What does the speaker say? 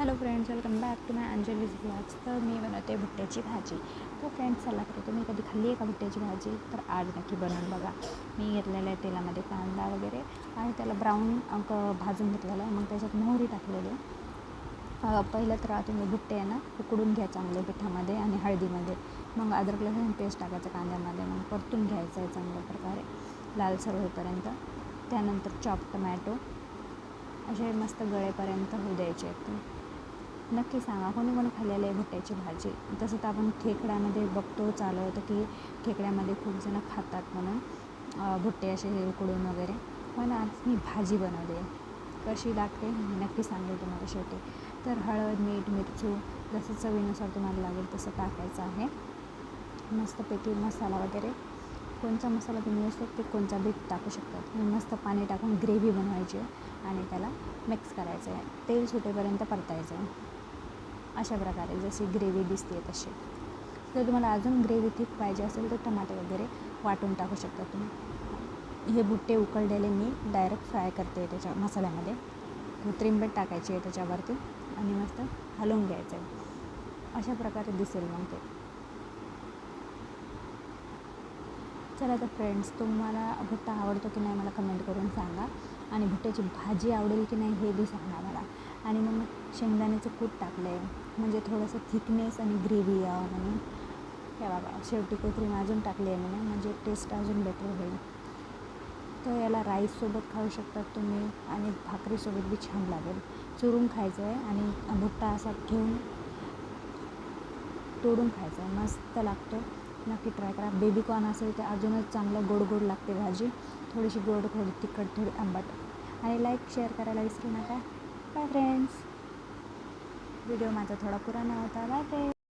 Hello friends, welcome back to my Anjali's blogs. तर मी बनवते भुट्ट्याची भाजी. तर फ्रेंड्स, चला तर तुम्ही कधी खाल्ली आहे का भुट्ट्याची भाजी? तर आज नक्की बनवून बघा. मी घेतलेलं आहे तेलामध्ये कांदा वगैरे आणि त्याला ब्राऊन भाजून घेतलेलं आहे. मग त्याच्यात मोहरी टाकलेली आहे. पहिलं तर तुम्ही भुट्टे आहे ना उकडून घ्या चांगले पिठामध्ये आणि हळदीमध्ये. मग अद्रक लसूण पेस्ट टाकायचं कांद्यामध्ये. मग परतून घ्यायचं आहे चांगल्या प्रकारे लालसर होईपर्यंत. त्यानंतर चॉप टमॅटो असे मस्त गळेपर्यंत होऊ द्यायचे आहेत. नक्की सांगा कोणी कोणी खाल्लेलं आहे भुट्ट्याची भाजी. तसं तर आपण खेकड्यामध्ये बघतो चालू होतं की खेकड्यामध्ये खूप जणं खातात म्हणून भुट्टे असे उकडून वगैरे. पण आज मी भाजी बनवली आहे. कशी लागते मी नक्की सांगेल तुम्हाला शेवटी. तर हळद, मीठ, मिरची जसं चवीनुसार तुम्हाला लागेल तसं टाकायचं आहे. मस्तपैकी मसाला वगैरे कोणता मसाला तुम्ही असतो ते कोणता बी टाकू शकतात. मस्त पाणी टाकून ग्रेव्ही बनवायची आणि त्याला मिक्स करायचं आहे. तेल सुटेपर्यंत परतायचं आहे. अशा प्रकारे जशी ग्रेव्ही दिसते तशी. जर तुम्हाला अजून ग्रेव्ही थिक पाहिजे असेल तर टमाटे वगैरे वाटून टाकू शकता तुम्ही. हे भुट्टे उकळलेले मी डायरेक्ट फ्राय करते त्याच्या मसाल्यामध्ये. कोथिंबीर टाकायची आहे त्याच्यावरती आणि मस्त हलवून घ्यायचं आहे. अशा प्रकारे दिसेल मग ते. चला तर फ्रेंड्स, तुम्हाला भुट्टा आवडतो की नाही मला कमेंट करून सांगा. आणि भुट्ट्याची भाजी आवडेल की नाही हे बी सांगा मला. आणि मग शेंगदाण्याचं कूट टाकलं आहे म्हणजे थोडंसं थिकनेस आणि ग्रेव्ही यावं म्हणून. हे बघा, शेवटी कोथिंबीर अजून टाकली आहे म्हणून म्हणजे टेस्ट अजून बेटर होईल. तर याला राईससोबत खाऊ शकतात तुम्ही आणि भाकरीसोबत बी छान लागेल. चुरून खायचं आहे आणि भुट्टा असा घेऊन तोडून खायचं आहे. मस्त लागतो. नक्की ट्राय करा. बेबीकॉर्न असेल तर अजूनच चांगलं गोड गोड लागते भाजी. थोडीशी गोड, थोडी तिखट, थोडी आंबट. आणि लाईक शेअर करायला विसरू नका. Bye friends. व्हिडिओ माझा थोडा पुराणा होता. Bye friends.